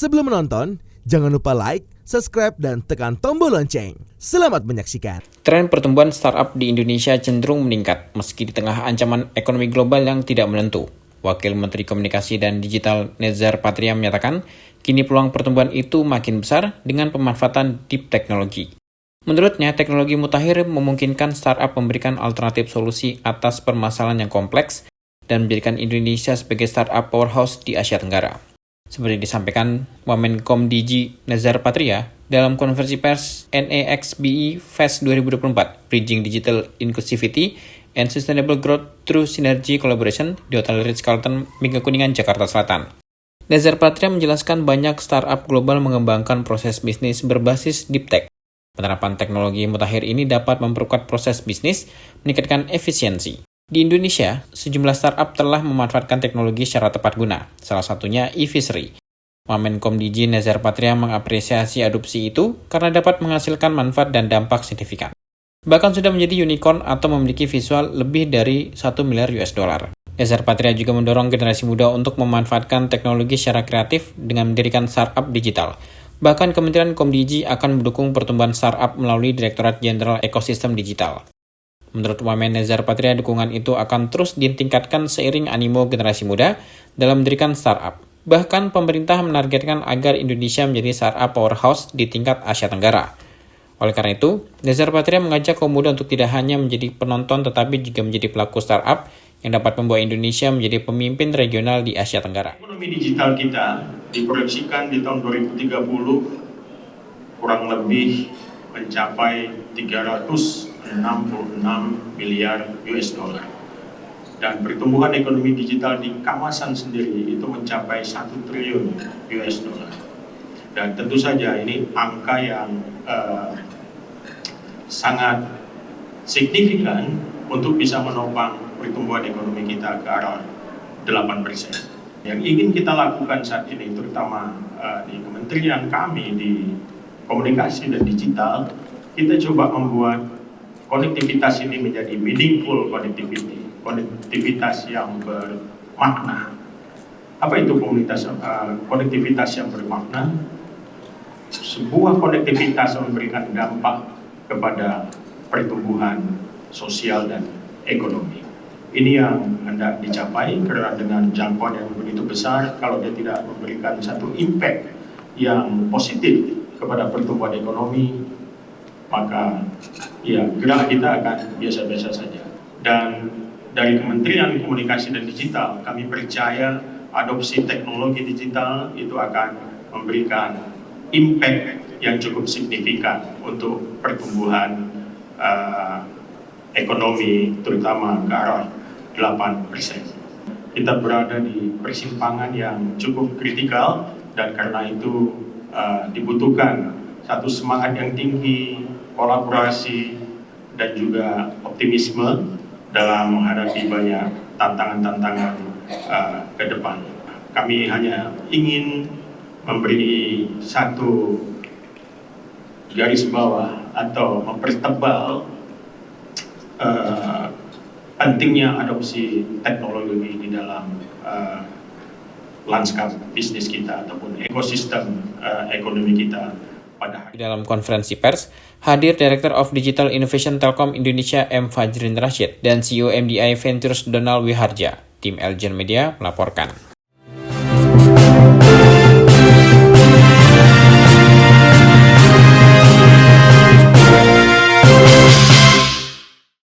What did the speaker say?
Sebelum menonton, jangan lupa like, subscribe, dan tekan tombol lonceng. Selamat menyaksikan. Tren pertumbuhan startup di Indonesia cenderung meningkat meski di tengah ancaman ekonomi global yang tidak menentu. Wakil Menteri Komunikasi dan Digital Nezar Patria menyatakan, kini peluang pertumbuhan itu makin besar dengan pemanfaatan deep technology. Menurutnya, teknologi mutakhir memungkinkan startup memberikan alternatif solusi atas permasalahan yang kompleks dan menjadikan Indonesia sebagai startup powerhouse di Asia Tenggara. Seperti disampaikan Wamenkomdigi Nezar Patria dalam konferensi pers NEXBI Fest 2024, Bridging Digital Inclusivity and Sustainable Growth Through Synergy Collaboration di Hotel Ritz-Carlton, Mega Kuningan, Jakarta Selatan. Nezar Patria menjelaskan banyak startup global mengembangkan proses bisnis berbasis deep tech. Penerapan teknologi mutakhir ini dapat memperkuat proses bisnis, meningkatkan efisiensi. Di Indonesia, sejumlah startup telah memanfaatkan teknologi secara tepat guna, salah satunya e-Fishery. Wamenkomdigi Nezar Patria mengapresiasi adopsi itu karena dapat menghasilkan manfaat dan dampak signifikan. Bahkan sudah menjadi unicorn atau memiliki visual lebih dari 1 miliar US dollar. Nezar Patria juga mendorong generasi muda untuk memanfaatkan teknologi secara kreatif dengan mendirikan startup digital. Bahkan Kementerian Komdigi akan mendukung pertumbuhan startup melalui Direktorat Jenderal Ekosistem Digital. Menurut Wamen Nezar Patria, dukungan itu akan terus ditingkatkan seiring animo generasi muda dalam mendirikan startup. Bahkan pemerintah menargetkan agar Indonesia menjadi startup powerhouse di tingkat Asia Tenggara. Oleh karena itu, Nezar Patria mengajak kaum muda untuk tidak hanya menjadi penonton tetapi juga menjadi pelaku startup yang dapat membawa Indonesia menjadi pemimpin regional di Asia Tenggara. Ekonomi digital kita diproyeksikan di tahun 2030 kurang lebih mencapai 366 miliar US dollar. Dan pertumbuhan ekonomi digital di kawasan sendiri itu mencapai 1 triliun US dollar. Dan tentu saja ini angka yang sangat signifikan untuk bisa menopang pertumbuhan ekonomi kita ke arah 8%. Yang ingin kita lakukan saat ini, terutama di kementerian kami di komunikasi dan digital, kita coba membuat konektivitas ini menjadi meaningful connectivity, konektivitas yang bermakna. Apa itu konektivitas yang bermakna? Sebuah konektivitas memberikan dampak kepada pertumbuhan sosial dan ekonomi. Ini yang hendak dicapai karena dengan jangkauan yang begitu besar, kalau dia tidak memberikan satu impact yang positif kepada pertumbuhan ekonomi, maka ya gerak kita akan biasa-biasa saja. Dan dari Kementerian Komunikasi dan Digital, kami percaya adopsi teknologi digital itu akan memberikan impact yang cukup signifikan untuk pertumbuhan ekonomi, terutama ke arah 8%. Kita berada di persimpangan yang cukup kritikal dan karena itu dibutuhkan satu semangat yang tinggi, kolaborasi, dan juga optimisme dalam menghadapi banyak tantangan-tantangan ke depan. Kami hanya ingin memberi satu garis bawah atau mempertebal pentingnya adopsi teknologi di dalam lanskap bisnis kita ataupun ekosistem ekonomi kita. Di dalam konferensi pers, hadir Director of Digital Innovation Telkom Indonesia M. Fajrin Rashid dan CEO MDI Ventures Donald Wiharja. Tim Elgen Media melaporkan.